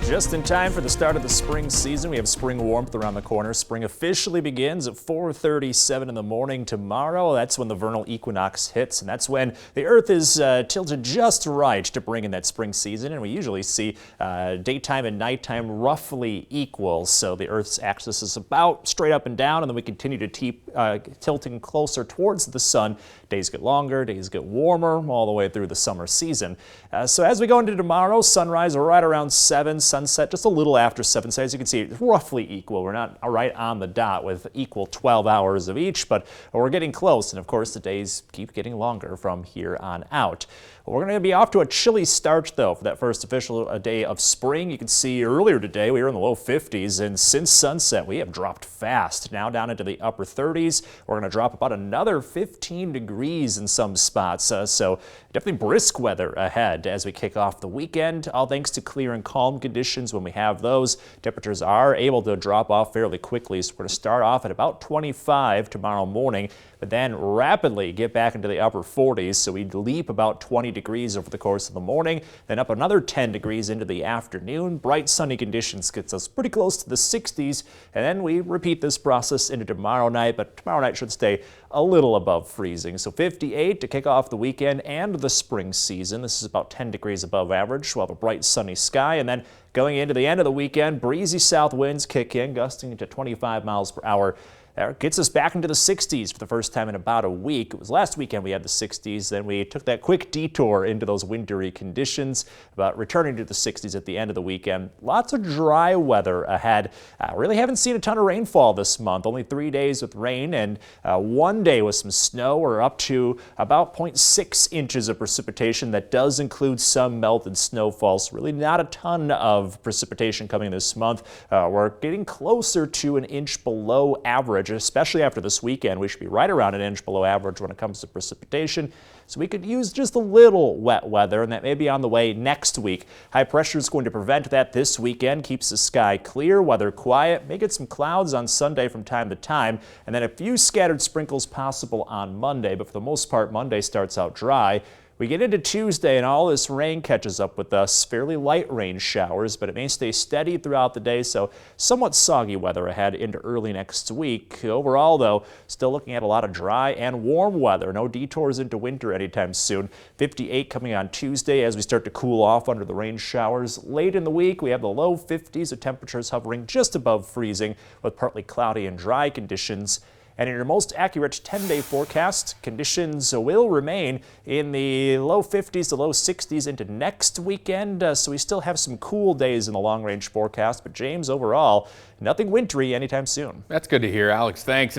Just in time for the start of the spring season, we have spring warmth around the corner. Spring officially begins at 4:37 in the morning tomorrow. That's when the vernal equinox hits, and that's when the Earth is tilted just right to bring in that spring season. And we usually see daytime and nighttime roughly equal, so the Earth's axis is about straight up and down, and then we continue to keep tilting closer towards the sun. Days get longer, days get warmer, all the way through the summer season. So as we go into tomorrow, sunrise right around 7, sunset just a little after 7. So as you can see, it's roughly equal. We're not right on the dot with equal 12 hours of each, but we're getting close. And of course, the days keep getting longer from here on out. We're going to be off to a chilly start, though, for that first official day of spring. You can see earlier today we were in the low 50s, and since sunset we have dropped fast. Now down into the upper 30s. We're going to drop about another 15 degrees in some spots. So definitely brisk weather ahead as we kick off the weekend, all thanks to clear and calm conditions. When we have those, temperatures are able to drop off fairly quickly. So we're going to start off at about 25 tomorrow morning, but then rapidly get back into the upper 40s. So we leap about 20 degrees over the course of the morning, then up another 10 degrees into the afternoon. Bright sunny conditions gets us pretty close to the 60s, and then we repeat this process into tomorrow night, but tomorrow night should stay a little above freezing. So 58 to kick off the weekend and the spring season. This is about 10 degrees above average. We'll have a bright sunny sky, and then going into the end of the weekend, breezy south winds kick in, gusting to 25 miles per hour. That gets us back into the 60s for the first time in about a week. It was last weekend we had the 60s, then we took that quick detour into those wintry conditions, but returning to the 60s at the end of the weekend. Lots of dry weather ahead. Really haven't seen a ton of rainfall this month. Only 3 days with rain and 1 day with some snow. We're up to about 0.6 inches of precipitation. That does include some melted snowfall, so really not a ton of precipitation coming this month. We're getting closer to an inch below average. Especially after this weekend, we should be right around an inch below average when it comes to precipitation. So we could use just a little wet weather, and that may be on the way next week. High pressure is going to prevent that this weekend, keeps the sky clear, weather quiet, may get some clouds on Sunday from time to time, and then a few scattered sprinkles possible on Monday, but for the most part, Monday starts out dry. We get into Tuesday and all this rain catches up with us, fairly light rain showers, but it may stay steady throughout the day, so somewhat soggy weather ahead into early next week. Overall, though, still looking at a lot of dry and warm weather. No detours into winter anytime soon. 58 coming on Tuesday as we start to cool off under the rain showers. Late in the week, we have the low 50s with temperatures hovering just above freezing with partly cloudy and dry conditions. And in your most accurate 10-day forecast, conditions will remain in the low 50s to low 60s into next weekend. So we still have some cool days in the long-range forecast. But James, overall, nothing wintry anytime soon. That's good to hear, Alex. Thanks.